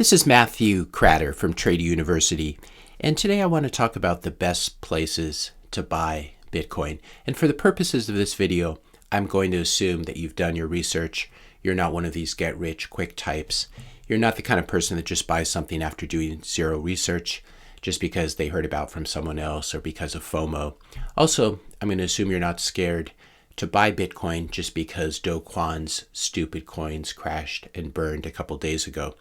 This is Matthew Cratter from Trade University, and today I want to talk about the best places to buy Bitcoin. And for the purposes of this video, I'm going to assume that you've done your research. You're not one of these get-rich-quick types. You're not the kind of person that just buys something after doing zero research, just because they heard about from someone else or because of FOMO. Also, I'm going to assume you're not scared to buy Bitcoin just because Do Kwon's stupid coins crashed and burned a couple days ago.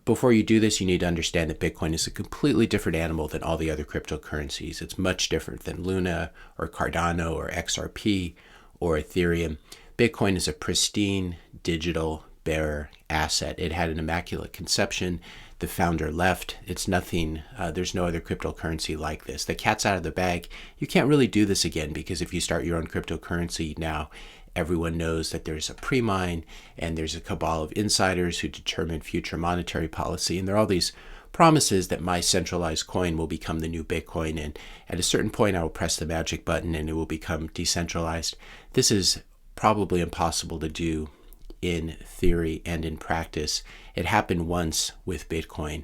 Before you do this, you need to understand that Bitcoin is a completely different animal than all the other cryptocurrencies. It's much different than Luna or Cardano or XRP or Ethereum. Bitcoin is a pristine digital bearer asset. It had an immaculate conception. The founder left. It's nothing, there's no other cryptocurrency like this. The cat's out of the bag. You can't really do this again because if you start your own cryptocurrency now, everyone knows that there's a pre-mine and there's a cabal of insiders who determine future monetary policy. And there are all these promises that my centralized coin will become the new Bitcoin. And at a certain point, I will press the magic button and it will become decentralized. This is probably impossible to do in theory and in practice. It happened once with Bitcoin.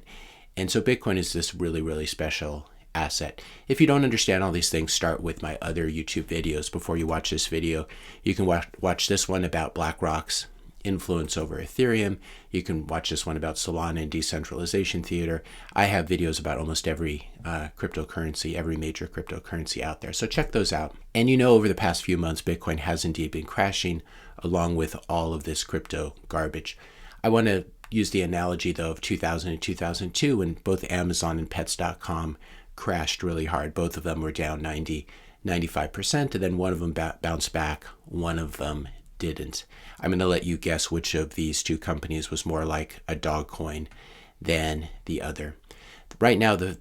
And so Bitcoin is this really, really special asset. If you don't understand all these things, start with my other YouTube videos. Before you watch this video, you can watch this one about BlackRock's influence over Ethereum. You can watch this one about Solana and decentralization theater. I have videos about almost every cryptocurrency, every major cryptocurrency out there. So check those out. And you know, over the past few months, Bitcoin has indeed been crashing along with all of this crypto garbage. I want to use the analogy though of 2000 and 2002 when both Amazon and Pets.com crashed really hard. Both of them were down 95%, and then one of them bounced back, one of them didn't. I'm going to let you guess which of these two companies was more like a dog coin than the other. Right now, the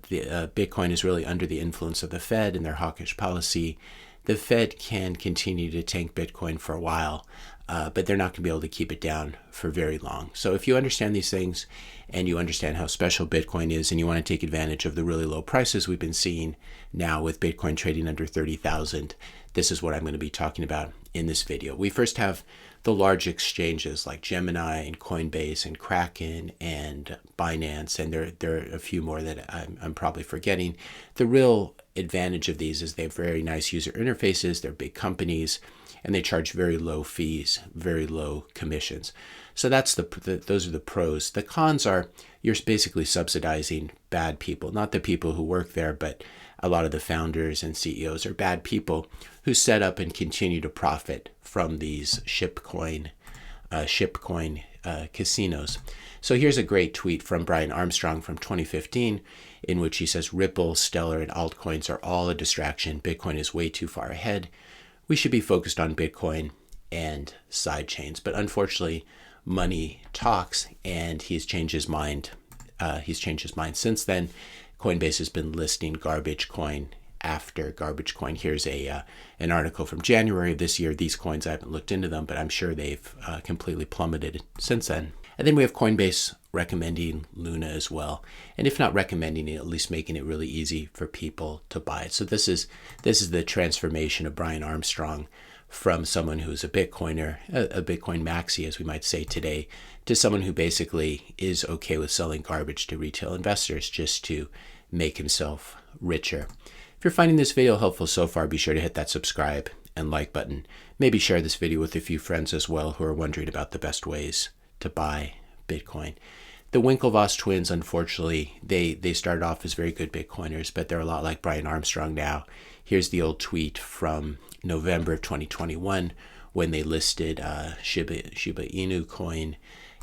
Bitcoin is really under the influence of the Fed and their hawkish policy. The Fed can continue to tank Bitcoin for a while, but they're not going to be able to keep it down for very long. So if you understand these things and you understand how special Bitcoin is and you want to take advantage of the really low prices we've been seeing now with Bitcoin trading under 30,000, this is what I'm going to be talking about in this video. We first have the large exchanges like Gemini and Coinbase and Kraken and Binance, and there are a few more that I'm probably forgetting. The real advantage of these is they have very nice user interfaces, they're big companies, and they charge very low fees, very low commissions. So that's those are the pros. The cons are you're basically subsidizing bad people, not the people who work there, but a lot of the founders and CEOs are bad people who set up and continue to profit from these shipcoin casinos. So here's a great tweet from Brian Armstrong from 2015 in which he says, Ripple, Stellar, and altcoins are all a distraction. Bitcoin is way too far ahead. We should be focused on Bitcoin and side chains. But unfortunately, money talks, and he's changed his mind. Since then. Coinbase has been listing garbage coin after garbage coin. Here's an article from January of this year. These coins, I haven't looked into them, but I'm sure they've completely plummeted since then. And then we have Coinbase recommending Luna as well. And if not recommending it, at least making it really easy for people to buy it. So this is the transformation of Brian Armstrong from someone who's a Bitcoiner, a Bitcoin maxi, as we might say today, to someone who basically is okay with selling garbage to retail investors just to make himself richer. If you're finding this video helpful so far, be sure to hit that subscribe and like button. Maybe share this video with a few friends as well who are wondering about the best ways to buy Bitcoin. The Winklevoss twins, unfortunately, they started off as very good Bitcoiners, but they're a lot like Brian Armstrong now. Here's the old tweet from November of 2021 when they listed Shiba Inu coin.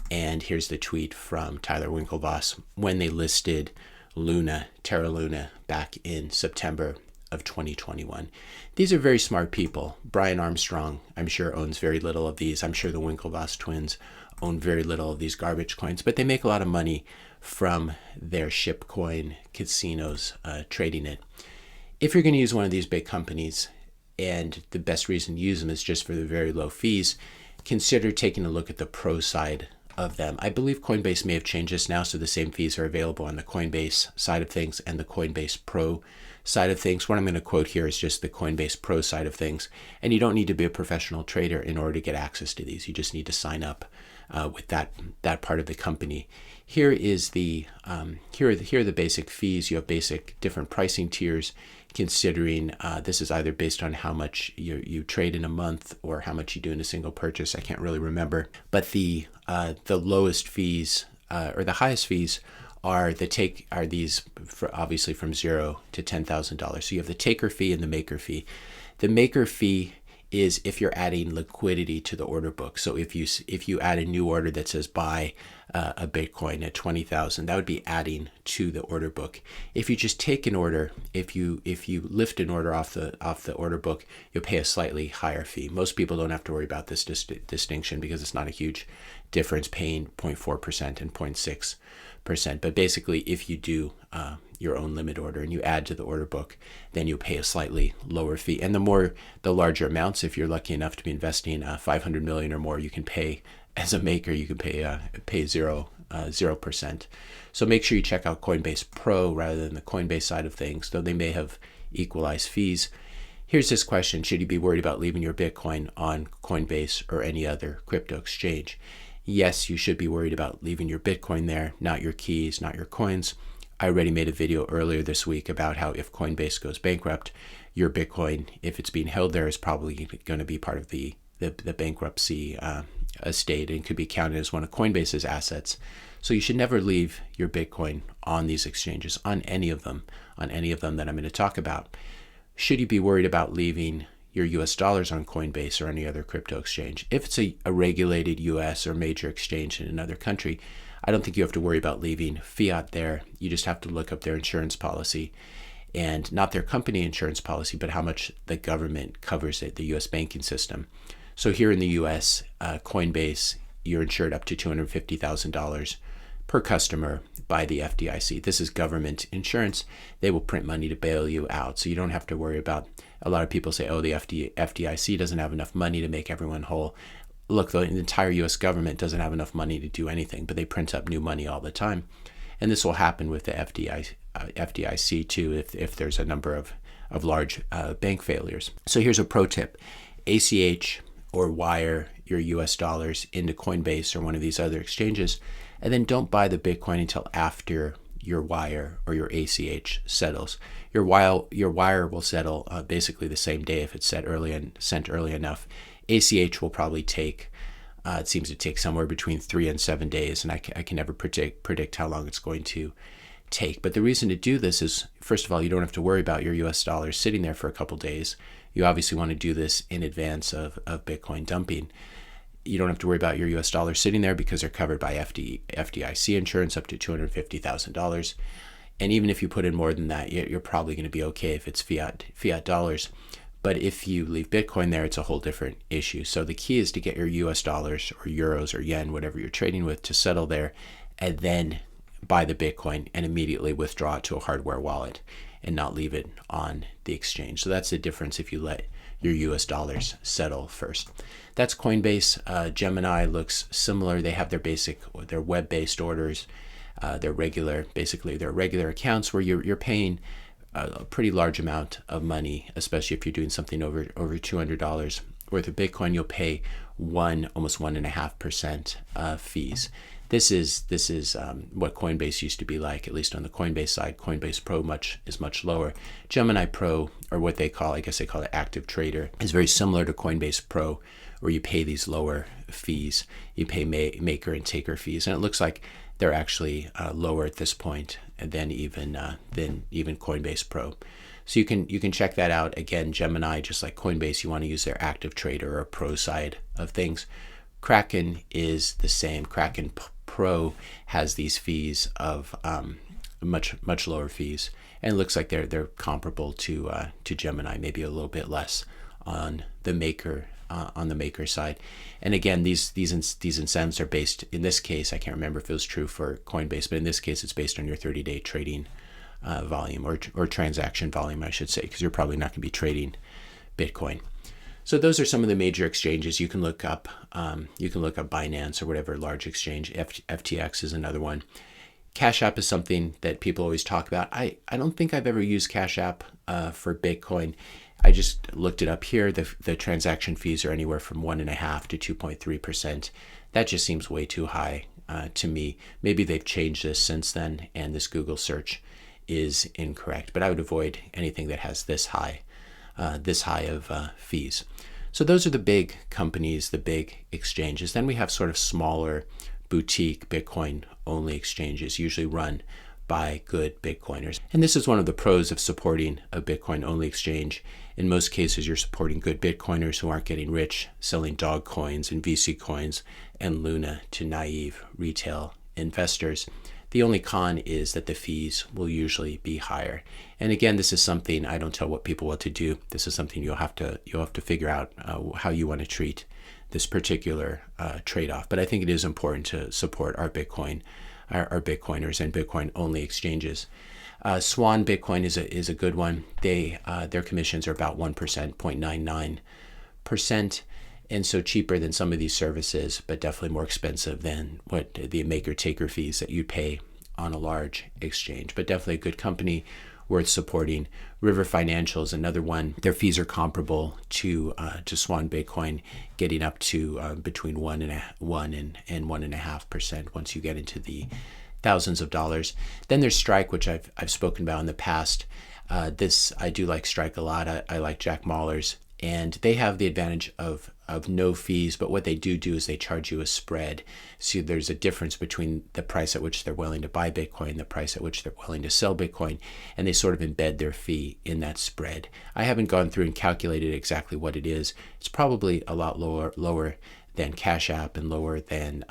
And here's the tweet from Tyler Winklevoss when they listed Luna, Terra Luna, back in September of 2021. These are very smart people. Brian Armstrong, I'm sure, owns very little of these. I'm sure the Winklevoss twins own very little of these garbage coins, but they make a lot of money from their shipcoin casinos trading it. If you're going to use one of these big companies, and the best reason to use them is just for the very low fees, consider taking a look at the pro side of them. I believe Coinbase may have changed this now, so the same fees are available on the Coinbase side of things and the Coinbase Pro side of things. What I'm going to quote here is just the Coinbase Pro side of things, and you don't need to be a professional trader in order to get access to these. You just need to sign up with that part of the company. Here is here are the basic fees. You have basic different pricing tiers, considering this is either based on how much you trade in a month or how much you do in a single purchase. I can't really remember, but the lowest fees or the highest fees are these obviously from $0 to $10,000. So you have the taker fee and the maker fee. The maker fee is if you're adding liquidity to the order book. So if you add a new order that says buy a Bitcoin at 20,000, that would be adding to the order book. If you just take an order, if you lift an order off the order book, you'll pay a slightly higher fee. Most people don't have to worry about this distinction because it's not a huge difference, paying 0.4% and 0.6%. But basically, if you do your own limit order and you add to the order book, then you pay a slightly lower fee. And the larger amounts, if you're lucky enough to be investing 500 million or more, you can pay, as a maker, you can pay 0%. So make sure you check out Coinbase Pro rather than the Coinbase side of things, though they may have equalized fees. Here's this question: should you be worried about leaving your Bitcoin on Coinbase or any other crypto exchange? Yes, you should be worried about leaving your Bitcoin there, not your keys, not your coins. I already made a video earlier this week about how if Coinbase goes bankrupt, your Bitcoin, if it's being held there, is probably going to be part of the bankruptcy estate and could be counted as one of Coinbase's assets. So you should never leave your Bitcoin on these exchanges, on any of them that I'm going to talk about. Should you be worried about leaving your US dollars on Coinbase or any other crypto exchange? If it's a regulated US or major exchange in another country, I don't think you have to worry about leaving fiat there. You just have to look up their insurance policy, and not their company insurance policy, but how much the government covers it, the US banking system. So here in the US, Coinbase, you're insured up to $250,000 per customer by the FDIC. This is government insurance. They will print money to bail you out. So you don't have to worry about, a lot of people say, oh, the FDIC doesn't have enough money to make everyone whole. Look, the entire US government doesn't have enough money to do anything, but they print up new money all the time. And this will happen with the FDIC too, if there's a number of large bank failures. So here's a pro tip: ACH or wire your US dollars into Coinbase or one of these other exchanges, and then don't buy the Bitcoin until after your wire or your ACH settles. Your wire will settle basically the same day if it's sent early enough. ACH will probably take, it seems to take somewhere between 3 and 7 days, and I can never predict how long it's going to take. But the reason to do this is, first of all, you don't have to worry about your US dollars sitting there for a couple days. You obviously want to do this in advance of Bitcoin dumping. You don't have to worry about your US dollars sitting there because they're covered by FDIC insurance up to $250,000. And even if you put in more than that, you're probably going to be okay if it's fiat dollars. But if you leave Bitcoin there, it's a whole different issue. So the key is to get your US dollars or euros or yen, whatever you're trading with, to settle there, and then buy the Bitcoin and immediately withdraw it to a hardware wallet and not leave it on the exchange. So that's the difference if you let your US dollars settle first. That's Coinbase. Gemini looks similar. They have their web-based orders, their regular accounts where you're paying a pretty large amount of money, especially if you're doing something over $200 worth of Bitcoin. You'll pay almost 1.5% fees. This is what Coinbase used to be like, at least on the Coinbase side. Coinbase Pro is much lower. Gemini Pro, or what they call, I guess they call it Active Trader, is very similar to Coinbase Pro, where you pay these lower fees. You pay maker and taker fees, and it looks like they're actually lower at this point than even Coinbase Pro. So you can check that out. Again, Gemini, just like Coinbase, you want to use their Active Trader or Pro side of things. Kraken is the same. Kraken Pro has these fees of much lower fees, and it looks like they're comparable to Gemini, maybe a little bit less on the maker side. And again, these incentives are based, in this case, I can't remember if it was true for Coinbase, but in this case, it's based on your 30-day trading volume or transaction volume, I should say, because you're probably not going to be trading Bitcoin. So those are some of the major exchanges. You can look up Binance or whatever large exchange. FTX is another one. Cash App is something that people always talk about. I don't think I've ever used Cash App for Bitcoin. I just looked it up here. The transaction fees are anywhere from 1.5% to 2.3%. That just seems way too high to me. Maybe they've changed this since then, and this Google search is incorrect. But I would avoid anything that has this high of fees. So those are the big companies, the big exchanges. Then we have sort of smaller boutique Bitcoin only exchanges, usually run by good Bitcoiners. And this is one of the pros of supporting a Bitcoin only exchange. In most cases, you're supporting good Bitcoiners who aren't getting rich selling dog coins and VC coins and Luna to naive retail investors. The only con is that the fees will usually be higher. And again, this is something I don't tell what people what to do. This is something you'll have to figure out how you want to treat this particular trade-off. But I think it is important to support our Bitcoiners and Bitcoin only exchanges. Swan Bitcoin is a good one. Their commissions are about 1%, 0.99%. And so cheaper than some of these services, but definitely more expensive than what the maker-taker fees that you'd pay on a large exchange. But definitely a good company, worth supporting. River Financial is another one. Their fees are comparable to Swan Bitcoin, getting up to between 1 and 1.5% once you get into the thousands of dollars. Then there's Strike, which I've spoken about in the past. I do like Strike a lot. I like Jack Mallers. And they have the advantage of no fees, but what they do is they charge you a spread. So there's a difference between the price at which they're willing to buy Bitcoin and the price at which they're willing to sell Bitcoin, and they sort of embed their fee in that spread. I haven't gone through and calculated exactly what it is. It's probably a lot lower than Cash App and lower than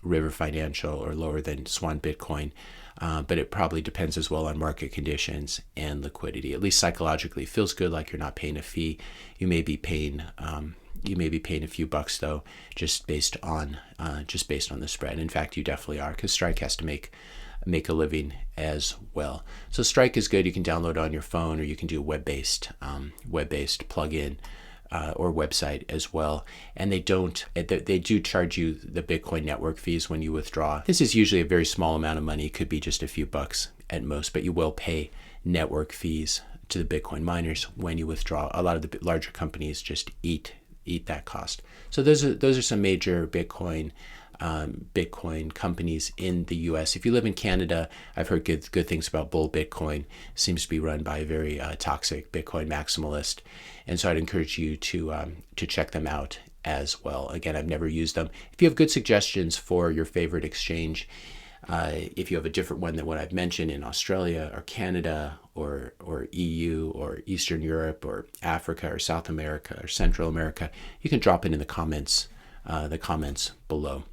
River Financial or lower than Swan Bitcoin. But it probably depends as well on market conditions and liquidity. At least psychologically, it feels good, like you're not paying a fee. You may be paying a few bucks though, just based on the spread. In fact, you definitely are, because Strike has to make a living as well. So Strike is good. You can download it on your phone, or you can do a web-based plugin. Or website as well. And they do charge you the Bitcoin network fees when you withdraw. This is usually a very small amount of money. It could be just a few bucks at most, but you will pay network fees to the Bitcoin miners when you withdraw. A lot of the larger companies just eat that cost. So those are some major Bitcoin companies in the US. If you live in Canada, I've heard good things about Bull Bitcoin. It seems to be run by a very toxic Bitcoin maximalist. And so I'd encourage you to check them out as well. Again, I've never used them. If you have good suggestions for your favorite exchange, if you have a different one than what I've mentioned in Australia or Canada or EU or Eastern Europe or Africa or South America or Central America, you can drop it in the comments below.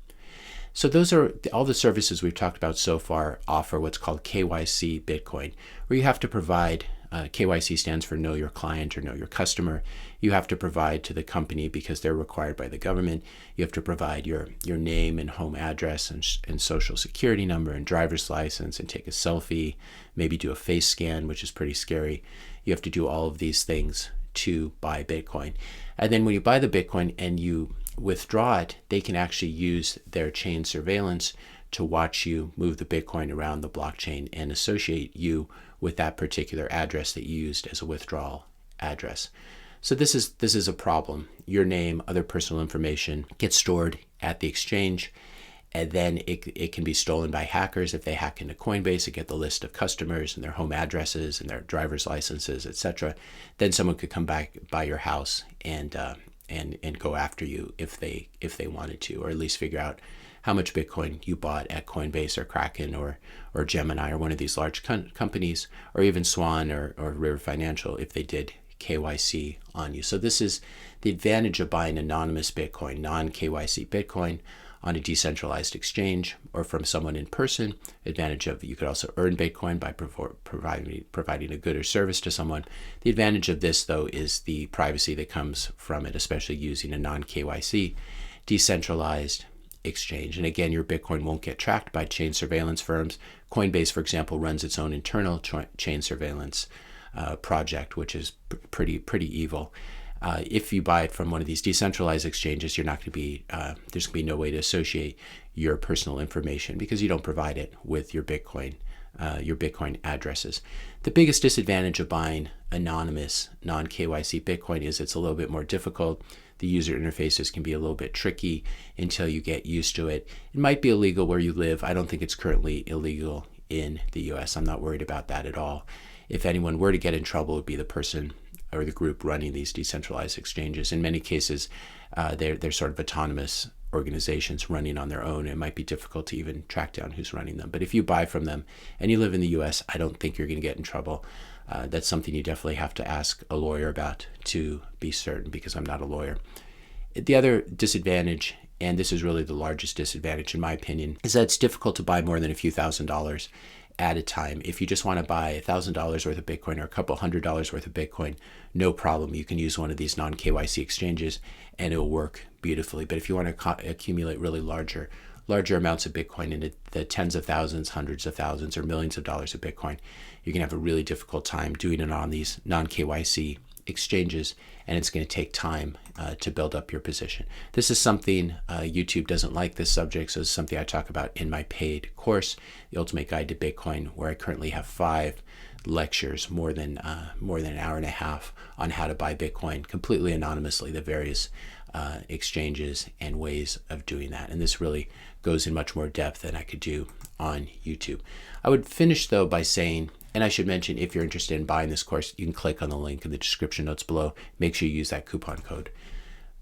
So those are all the services we've talked about so far offer what's called KYC Bitcoin, where you have to provide, KYC stands for know your client or know your customer. You have to provide to the company, because they're required by the government. You have to provide your name and home address and social security number and driver's license, and take a selfie, maybe do a face scan, which is pretty scary. You have to do all of these things to buy Bitcoin. And then when you buy the Bitcoin and you withdraw it, they can actually use their chain surveillance to watch you move the Bitcoin around the blockchain and associate you with that particular address that you used as a withdrawal address. So this is a problem. Your name, other personal information gets stored at the exchange, and then it can be stolen by hackers. If they hack into Coinbase and get the list of customers and their home addresses and their driver's licenses, etc., then someone could come back by your house and go after you if they wanted to, or at least figure out how much Bitcoin you bought at Coinbase or Kraken or Gemini or one of these large companies, or even Swan or River Financial if they did KYC on you. So this is the advantage of buying anonymous Bitcoin, non-KYC Bitcoin, on a decentralized exchange or from someone in person. Advantage of, you could also earn Bitcoin by providing a good or service to someone. The advantage of this, though, is the privacy that comes from it, especially using a non-KYC decentralized exchange. And again, your Bitcoin won't get tracked by chain surveillance firms. Coinbase, for example, runs its own internal chain surveillance project, which is pretty evil. If you buy it from one of these decentralized exchanges, you're not going to be there's going to be no way to associate your personal information, because you don't provide it with your Bitcoin your Bitcoin addresses. The biggest disadvantage of buying anonymous non-KYC Bitcoin is it's a little bit more difficult. The user interfaces can be a little bit tricky until you get used to it. It might be illegal where you live. I don't think it's currently illegal in the US. I'm not worried about that at all. If anyone were to get in trouble, it would be the person or the group running these decentralized exchanges. In many cases, they're sort of autonomous organizations running on their own. It might be difficult to even track down who's running them. But if you buy from them and you live in the US, I don't think you're going to get in trouble. That's something you definitely have to ask a lawyer about to be certain, because I'm not a lawyer. The other disadvantage, and this is really the largest disadvantage in my opinion, is that it's difficult to buy more than a few $1,000s at a time. If you just want to buy $1,000 worth of Bitcoin or a couple $100s worth of Bitcoin, no problem. You can use one of these non-KYC exchanges and it'll work beautifully. But if you want to accumulate really larger amounts of Bitcoin into the tens of thousands, hundreds of thousands, or millions of dollars of Bitcoin, you're going to have a really difficult time doing it on these non-KYC exchanges, and it's going to take time to build up your position. This is something YouTube doesn't like, this subject, so it's something I talk about in my paid course, The Ultimate Guide to Bitcoin, where I currently have 5 lectures, more than an hour and a half, on how to buy Bitcoin completely anonymously, the various exchanges and ways of doing that. And this really goes in much more depth than I could do on YouTube. I would finish though by saying, and I should mention, if you're interested in buying this course, you can click on the link in the description notes below. Make sure you use that coupon code.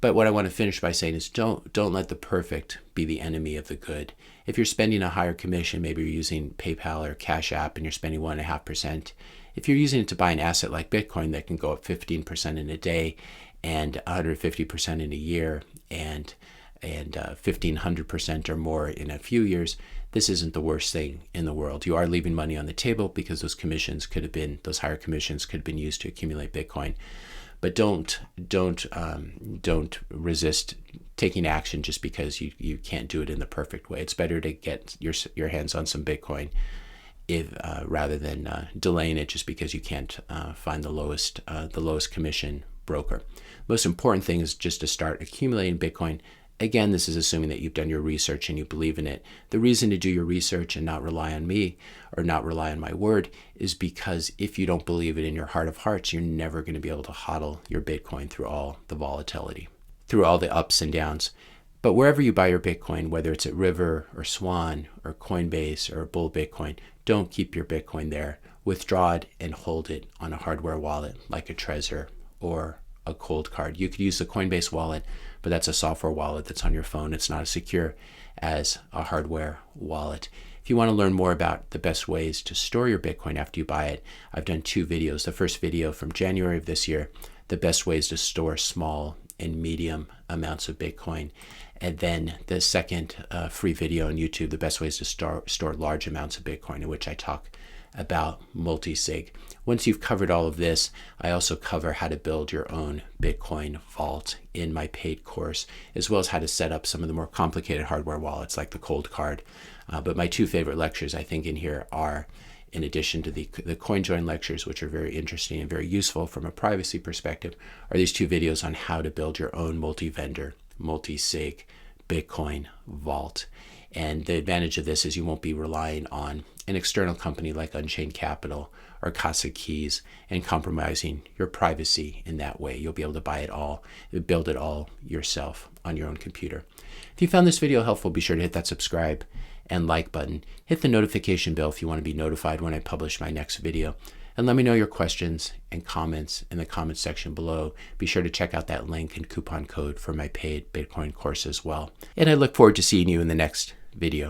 But what I want to finish by saying is don't let the perfect be the enemy of the good. If you're spending a higher commission, maybe you're using PayPal or Cash App and you're spending 1.5%. If you're using it to buy an asset like Bitcoin that can go up 15% in a day and 150% in a year and 1,500% or more in a few years, this isn't the worst thing in the world. You are leaving money on the table because those higher commissions could have been used to accumulate Bitcoin. But don't resist taking action just because you can't do it in the perfect way. It's better to get your hands on some Bitcoin rather than delaying it just because you can't find the lowest commission broker. Most important thing is just to start accumulating Bitcoin. Again, this is assuming that you've done your research and you believe in it. The reason to do your research and not rely on me or not rely on my word is because if you don't believe it in your heart of hearts, you're never going to be able to hodl your Bitcoin through all the volatility, through all the ups and downs. But wherever you buy your Bitcoin, whether it's at River or Swan or Coinbase or Bull Bitcoin, don't keep your Bitcoin there. Withdraw it and hold it on a hardware wallet like a Trezor or a ColdCard. You could use the Coinbase wallet, but that's a software wallet that's on your phone. It's not as secure as a hardware wallet. If you want to learn more about the best ways to store your Bitcoin after you buy it, I've done 2 videos. The first video from January of this year, the best ways to store small and medium amounts of Bitcoin. And then the second free video on YouTube, the best ways to store large amounts of Bitcoin, in which I talk about Multi-Sig. Once you've covered all of this, I also cover how to build your own Bitcoin vault in my paid course, as well as how to set up some of the more complicated hardware wallets like the ColdCard. But my 2 favorite lectures, I think, in here are, in addition to the CoinJoin lectures, which are very interesting and very useful from a privacy perspective, are these 2 videos on how to build your own multi-vendor, multi-sig Bitcoin vault. And the advantage of this is you won't be relying on an external company like Unchained Capital or Casa Keys and compromising your privacy in that way. You'll be able to buy it all, build it all yourself on your own computer. If you found this video helpful, be sure to hit that subscribe and like button. Hit the notification bell if you want to be notified when I publish my next video. And let me know your questions and comments in the comments section below. Be sure to check out that link and coupon code for my paid Bitcoin course as well. And I look forward to seeing you in the next video.